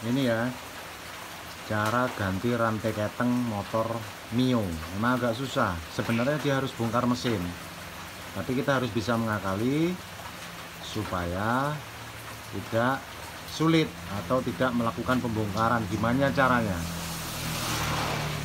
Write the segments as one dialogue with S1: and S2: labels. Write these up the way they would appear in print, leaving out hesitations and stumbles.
S1: Ini ya, cara ganti rantai keteng motor Mio. Memang agak susah. Sebenarnya dia harus bongkar mesin, tapi kita harus bisa mengakali supaya tidak sulit atau tidak melakukan pembongkaran. Gimana caranya?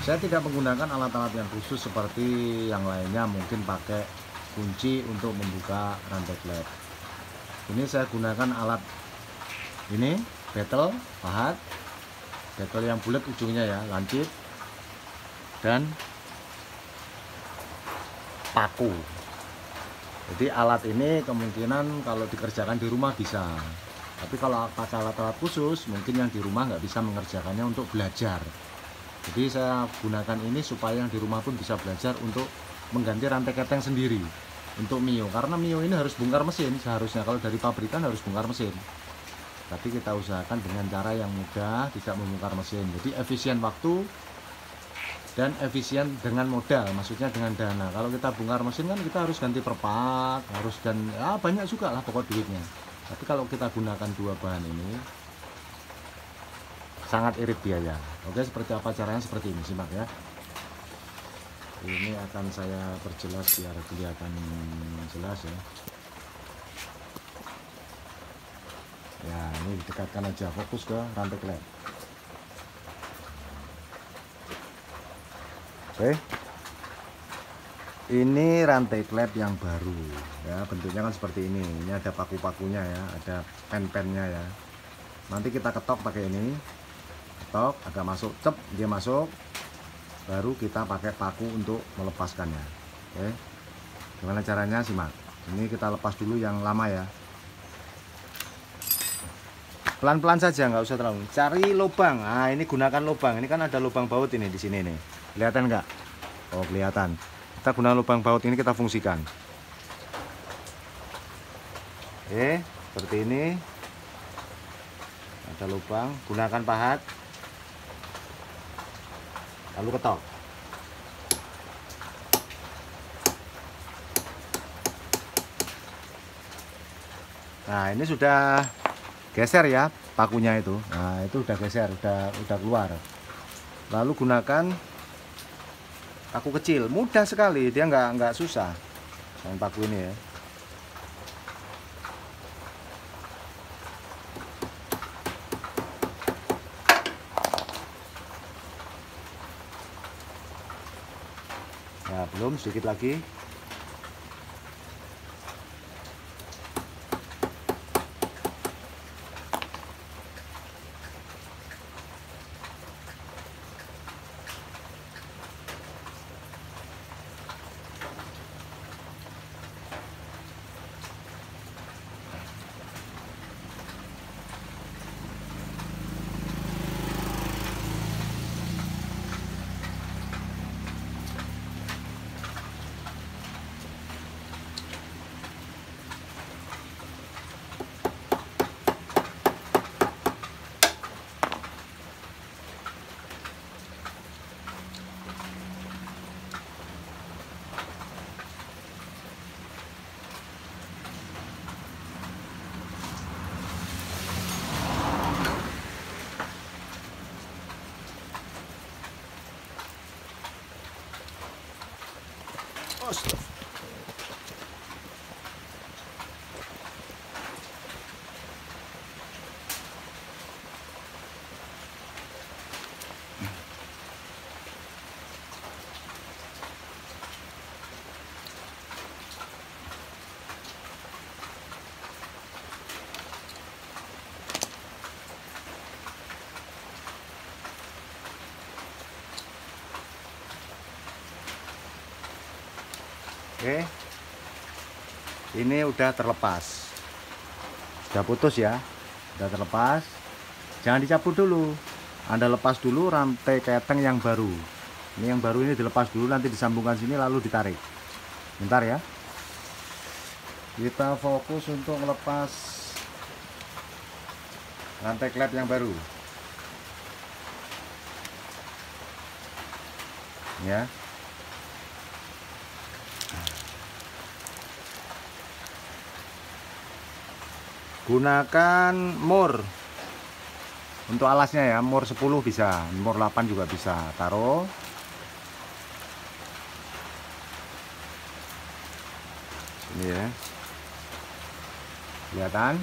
S1: Saya tidak menggunakan alat-alat yang khusus seperti yang lainnya, mungkin pakai kunci untuk membuka rantai klep. Ini saya gunakan alat ini, betel pahat, betel yang bulat ujungnya ya, lancip, dan paku. Jadi alat ini kemungkinan kalau dikerjakan di rumah bisa, tapi kalau pakai alat-alat khusus mungkin yang di rumah nggak bisa mengerjakannya untuk belajar. Jadi saya gunakan ini supaya yang di rumah pun bisa belajar untuk mengganti rantai keteng sendiri untuk Mio, karena Mio ini harus bongkar mesin. Seharusnya kalau dari pabrikan harus bongkar mesin, tapi kita usahakan dengan cara yang mudah, tidak membongkar mesin. Jadi efisien waktu dan efisien dengan modal, maksudnya dengan dana. Kalau kita bongkar mesin kan kita harus ganti perpak, harus, dan ya banyak juga lah pokok duitnya. Tapi kalau kita gunakan dua bahan ini sangat irit biaya. Oke, seperti apa caranya? Seperti ini, simak ya. Ini akan saya perjelas biar kelihatan jelas ya. Ya, ini didekatkan aja, fokus ke rantai klep. Oke, ini rantai klep yang baru ya, bentuknya kan seperti ini. Ini ada paku-pakunya ya, ada pen-pennya ya. Nanti kita ketok pakai ini, ketok agak masuk, cep, dia masuk, baru kita pakai paku untuk melepaskannya. Oke, gimana caranya? Simak. Ini kita lepas dulu yang lama ya, pelan-pelan saja, nggak usah terlalu. Cari lubang. Nah, ini gunakan lubang. Ini kan ada lubang baut ini di sini nih. Kelihatan nggak? Oh, kelihatan. Kita gunakan lubang baut ini, kita fungsikan. Oke, seperti ini. Ada lubang, gunakan pahat. Lalu ketok. Nah, ini sudah geser ya pakunya itu. Nah, itu udah geser, udah keluar. Lalu gunakan paku kecil, mudah sekali, dia nggak susah dengan paku ini ya. Nah, belum, sedikit lagi. Oke, ini udah terlepas, udah putus ya, udah terlepas. Jangan dicabut dulu, Anda lepas dulu rantai keteng yang baru. Ini yang baru ini dilepas dulu, nanti disambungkan sini lalu ditarik. Bentar ya, kita fokus untuk melepas rantai klep yang baru ya. Gunakan mur Untuk alasnya ya, mur 10 bisa, mur 8 juga bisa. Taruh. Ini ya. Kelihatan?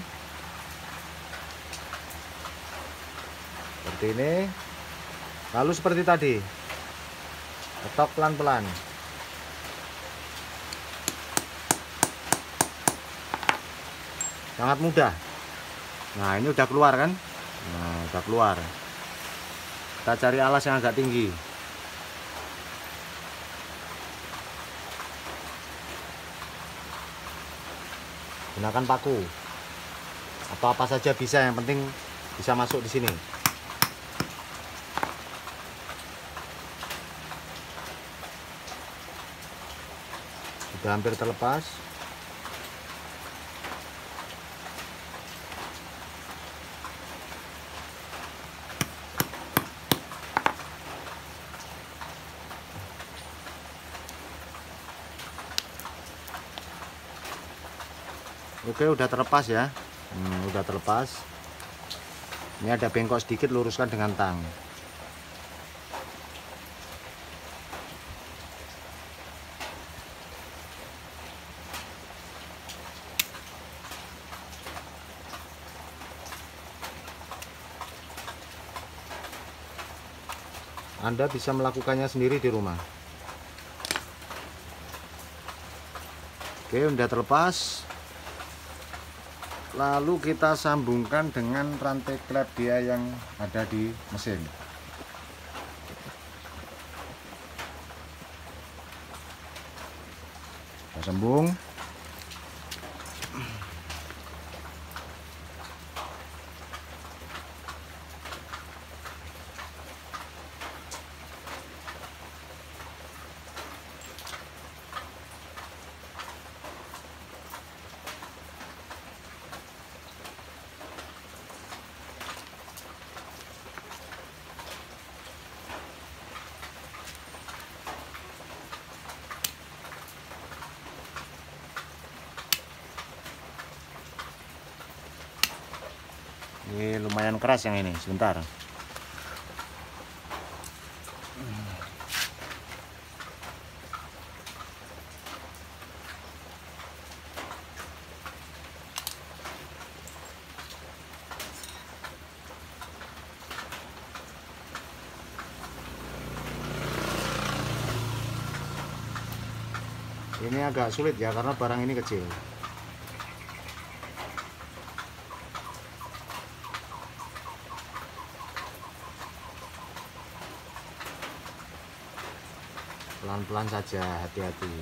S1: Seperti ini. Lalu seperti tadi. Ketok pelan-pelan. Sangat mudah. Nah, ini udah keluar kan? Nah, udah keluar. Kita cari alas yang agak tinggi. Gunakan paku atau apa saja bisa, yang penting bisa masuk di sini. Sudah hampir terlepas. Oke, udah terlepas ya. Udah terlepas. Ini ada bengkok sedikit, luruskan dengan tang. Anda bisa melakukannya sendiri di rumah. Oke, udah terlepas. Lalu kita sambungkan dengan rantai klep dia yang ada di mesin. Kita sambung. Ini lumayan keras yang ini, sebentar. Ini agak sulit ya, karena barang ini kecil. Pelan-pelan saja, hati-hati.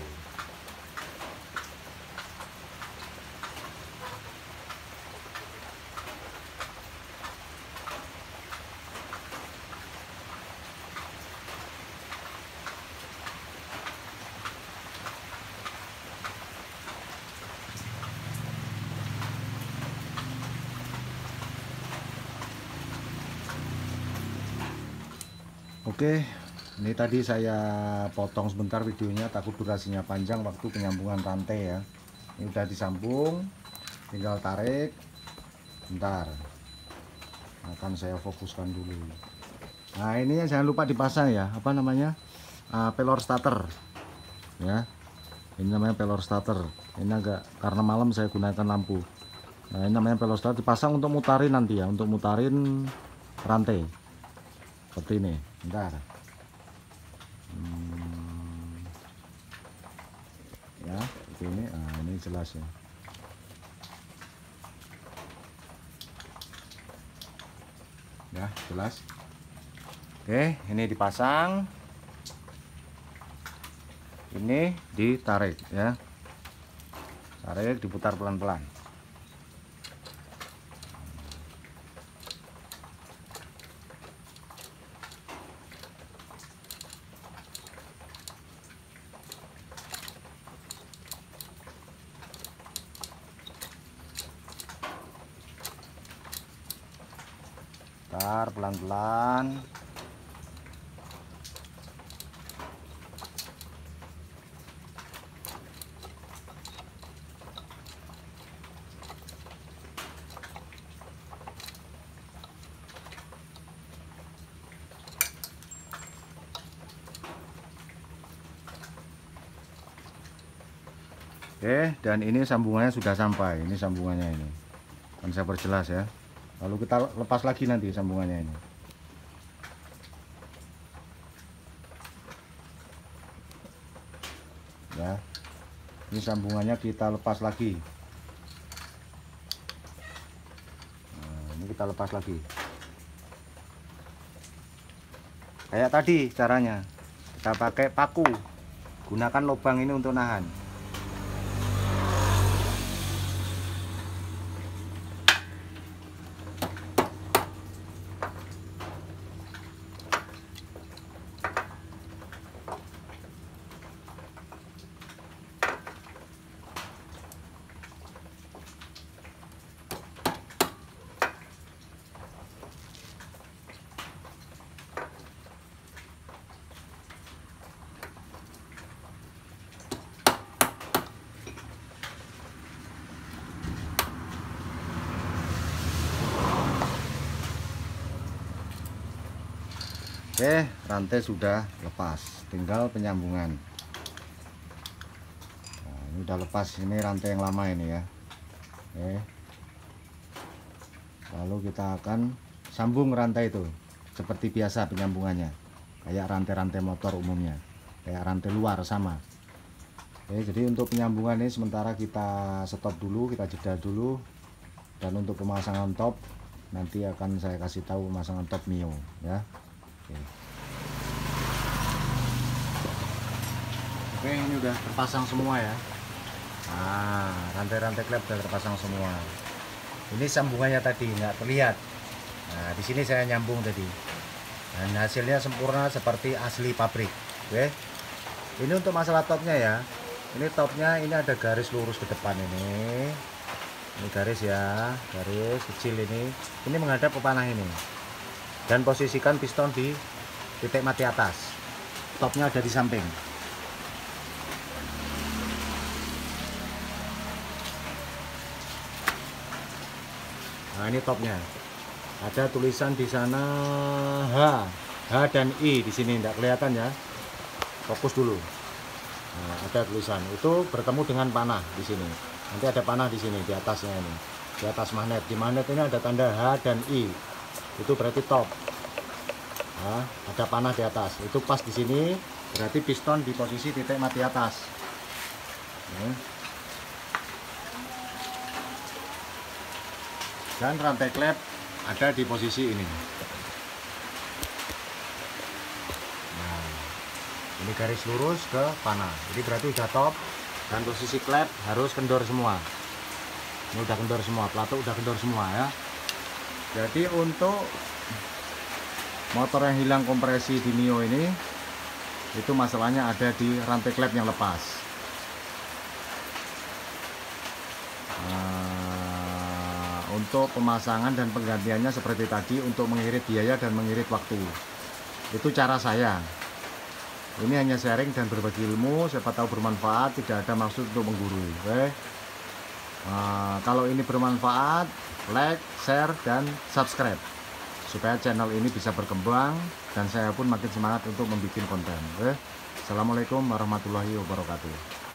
S1: Oke, ini tadi saya potong sebentar videonya, takut durasinya panjang waktu penyambungan rantai ya. Ini udah disambung, tinggal tarik. Bentar, akan saya fokuskan dulu. Nah, ini jangan lupa dipasang ya, apa namanya, pelor starter ya. Ini namanya pelor starter. Ini agak, karena malam saya gunakan lampu. Nah, ini namanya pelor starter, dipasang untuk mutarin nanti ya, untuk mutarin rantai seperti ini. Bentar. Ya, seperti ini. Nah, ini jelas ya. Ya, jelas. Oke, ini dipasang. Ini ditarik ya. Tarik, diputar pelan-pelan. Putar pelan-pelan. Oke, dan ini sambungannya sudah sampai. Ini sambungannya ini. Kan saya perjelas ya. Lalu kita lepas lagi nanti sambungannya ini. Ya. Ini sambungannya kita lepas lagi. Nah, ini kita lepas lagi. Kayak tadi caranya. Kita pakai paku. Gunakan lubang ini untuk nahan. Oke, rantai sudah lepas, tinggal penyambungan. Nah, ini udah lepas, ini rantai yang lama ini ya. Oke. Lalu kita akan sambung rantai itu seperti biasa penyambungannya, kayak rantai-rantai motor umumnya, kayak rantai luar sama. Oke, jadi untuk penyambungan ini sementara kita stop dulu, kita jeda dulu. Dan untuk pemasangan top nanti akan saya kasih tahu pemasangan top Mio ya. Oke, ini udah terpasang semua ya. Nah, rantai-rantai klep udah terpasang semua. Ini sambungannya tadi nggak terlihat. Nah, di sini saya nyambung tadi. Dan hasilnya sempurna seperti asli pabrik. Oke. Ini untuk masalah topnya ya. Ini topnya ini ada garis lurus ke depan ini. Ini garis ya, garis kecil ini. Ini menghadap ke panah ini. Dan posisikan piston di titik mati atas. Topnya ada di samping. Nah, ini topnya. Ada tulisan di sana H dan I di sini tidak kelihatan ya. Fokus dulu. Nah, ada tulisan itu bertemu dengan panah di sini. Nanti ada panah di sini di atasnya ini. Di atas magnet. Di magnet ini ada tanda H dan I. Itu berarti top. Nah, ada panah di atas. Itu pas di sini berarti piston di posisi titik mati atas. Dan rantai klep ada di posisi ini. Nah, ini garis lurus ke panah. Jadi berarti udah top. Dan posisi klep harus kendor semua. Ini udah kendor semua, pelatuk udah kendor semua ya. Jadi untuk motor yang hilang kompresi di Mio ini, itu masalahnya ada di rantai klep yang lepas. Nah, untuk pemasangan dan penggantiannya seperti tadi, untuk mengirit biaya dan mengirit waktu. Itu cara saya. Ini hanya sharing dan berbagi ilmu, siapa tahu bermanfaat, tidak ada maksud untuk menggurui. Oke? Nah, kalau ini bermanfaat, like, share, dan subscribe supaya channel ini bisa berkembang dan saya pun makin semangat untuk membuat konten. Assalamualaikum warahmatullahi wabarakatuh.